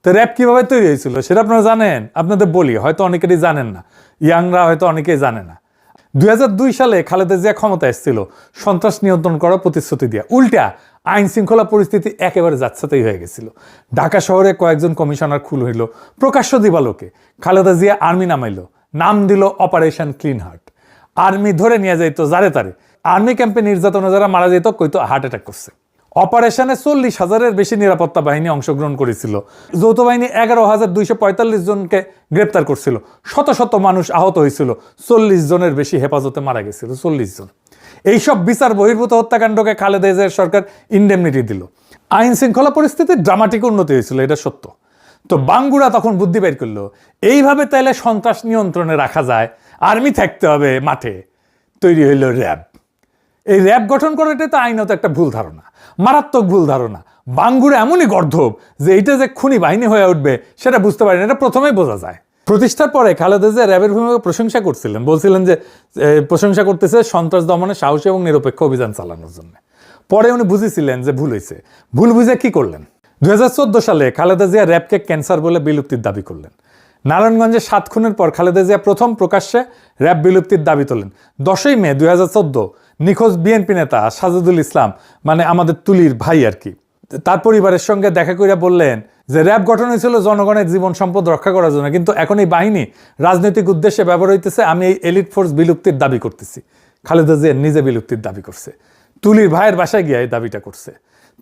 তো র্যাব কিভাবে তৈরি হয়েছিল সেটা আপনারা জানেন? আপনাদের বলি, হয়তো অনেকেরই জানেন না, ইয়াংরা হয়তো অনেকেই জানে না। 2002 সালে খালেদা জিয়া ক্ষমতা এসেছিল সন্ত্রাস নিয়ন্ত্রণ করার প্রতিশ্রুতি দিয়ে। উল্টা আইন শৃঙ্খলা পরিস্থিতি একেবারে যাচ্ছাতেই হয়ে গেছিল। ঢাকা শহরে কয়েকজন কমিশনার খুন হইল প্রকাশ্য দিবালোকে। খালেদা জিয়া আর্মি নামাইল, নাম দিল অপারেশন ক্লিন হার্ট। আর্মি ধরে নিয়ে যাইতো যারে তারে। আর্মি ক্যাম্পে নির্যাতনে যারা মারা যেত কইতো হার্ট অ্যাটাক করছে। অপারেশনে 40,000-এর বেশি নিরাপত্তা বাহিনী অংশগ্রহণ করেছিল। যৌথ বাহিনী 11,245 জনকে গ্রেপ্তার করছিল। শত শত মানুষ আহত হয়েছিল। 40 জনের বেশি হেফাজতে মারা গেছিল। 40 জন। এইসব বিচার বহির্ভূত হত্যাকাণ্ডকে খালেদা জিয়ার সরকার ইন্ডেমনিটি দিল। আইন শৃঙ্খলা পরিস্থিতির ড্রামাটিক উন্নতি হয়েছিল, এটা সত্য। তো বাঙ্গুরা তখন বুদ্ধি বের করলো, এইভাবে তাইলে সন্ত্রাস নিয়ন্ত্রণে রাখা যায়, আর্মি থাকতে হবে মাঠে। তৈরি হইল র্যাব। এই র্যাব গঠন করাটাই তো আইনত একটা ভুল ধারণা, মারাত্মক ভুল ধারণা। বাঙ্গুরা এমনই গর্ধব যে এটা যে খুনি বাহিনী হয়ে উঠবে সেটা বুঝতে পারেন, এটা প্রথমেই বোঝা যায়। প্রতিষ্ঠার পরে খালেদা জিয়া র্যাবের ভূমিকা প্রশংসা করছিলেন, বলছিলেন যে প্রশংসা করতেছে সন্ত্রাস দমনে সাহসী এবং নিরপেক্ষ অভিযান চালানোর জন্য। পরে উনি বুঝেছিলেন যে ভুল হয়েছে। ভুল বুঝে কি করলেন? 2014 সালে খালেদা জিয়া র্যাবকে ক্যান্সার বলে বিলুপ্তির দাবি করলেন। নারায়ণগঞ্জে 7 খুনের পর খালেদা জিয়া প্রথম প্রকাশ্যে র্যাব বিলুপ্তির দাবি তোলেন। 10ই মে 2014 নিখোঁজ বিএনপি নেতা সাজেদুল ইসলাম, মানে আমাদের তুলির ভাই আর কি, তার পরিবারের সঙ্গে দেখা করে বললেন যে র্যাব গঠন হয়েছিল জনগণের জীবন সম্পদ রক্ষা করার জন্য, কিন্তু এখন এই বাহিনী রাজনৈতিক উদ্দেশ্যে ব্যবহার হইতেছে। আমি এই এলিট ফোর্স বিলুপ্তির দাবি করতেছি। খালেদা জিয়া নিজে বিলুপ্তির দাবি করছে, তুলির ভাইয়ের বাসায় গিয়ে এই দাবিটা করছে।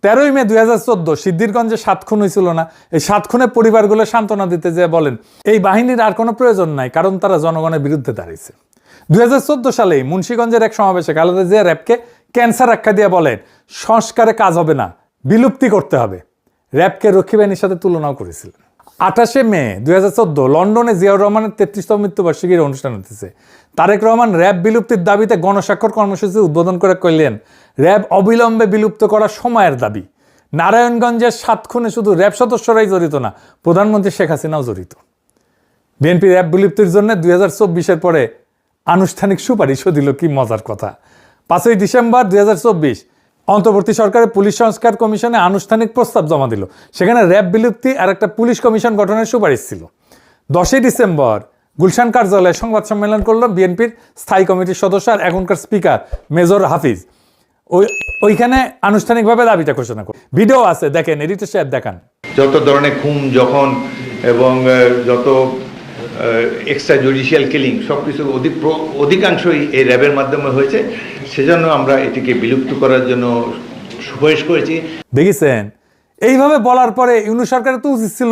13ই মে 2014 সিদ্ধিরগঞ্জে 7 খুন হয়েছিল না? এই 7 খুনের পরিবারগুলো সান্ত্বনা দিতে যেয়ে বলেন এই বাহিনীর আর কোনো প্রয়োজন নাই, কারণ তারা জনগণের বিরুদ্ধে দাঁড়িয়েছে। 2014 সালে মুন্সিগঞ্জের এক সমাবেশে খালেদা জিয়া র্যাবকে ক্যান্সার আখ্যা দিয়ে বলেন সংস্কারে কাজ হবে না, বিলুপ্তি করতে হবে। র্যাবকে রক্ষী বাহিনীর সাথে তুলনাও করেছিলেন। 28শে মে 2014 লন্ডনে জিয়াউর রহমানের 33তম মৃত্যুবার্ষিকীর অনুষ্ঠান হতেছে। তারেক রহমান র্যাব বিলুপ্তির দাবিতে গণস্বাক্ষর কর্মসূচি উদ্বোধন করে কইলেন র্যাব অবিলম্বে বিলুপ্ত করা সময়ের দাবি। নারায়ণগঞ্জের 7 খুনে শুধু র্যাব সদস্যরাই জড়িত না, প্রধানমন্ত্রী শেখ হাসিনাও জড়িত। বিএনপি র্যাব বিলুপ্তির জন্য 2024-এর পরে আনুষ্ঠানিক সুপারিশও দিল। কি মজার কথা! 5ই ডিসেম্বর 2024 অন্তর্বর্তী সরকারের পুলিশ সংস্কার কমিশনে আনুষ্ঠানিক প্রস্তাব জমা দিল। সেখানে র্যাব বিলুপ্তি আর একটা পুলিশ কমিশন গঠনের সুপারিশ ছিল। 10ই ডিসেম্বর গুলশান কার্যালয়ে সংবাদ সম্মেলন করলো বিএনপির স্থায়ী কমিটির সদস্য আর এখনকার স্পিকার মেজর হাফিজ। ওইখানে আনুষ্ঠানিকভাবে দাবিটা ঘোষণা করে ভিডিও আছে, দেখেন, এডিটর সাহেব দেখান। যত ধরনের খুন যখন এবং যত এক্সট্রা জুডিশিয়াল কিলিং সব কিছু অধিকাংশই এই র্যাবের মাধ্যমে হয়েছে। সেজন্য আমরা এটিকে বিলুপ্ত করার জন্য সুপারিশ করেছি। দেখেছেন, এইভাবে বলার পরে ইউনূস সরকারের তো উচিত ছিল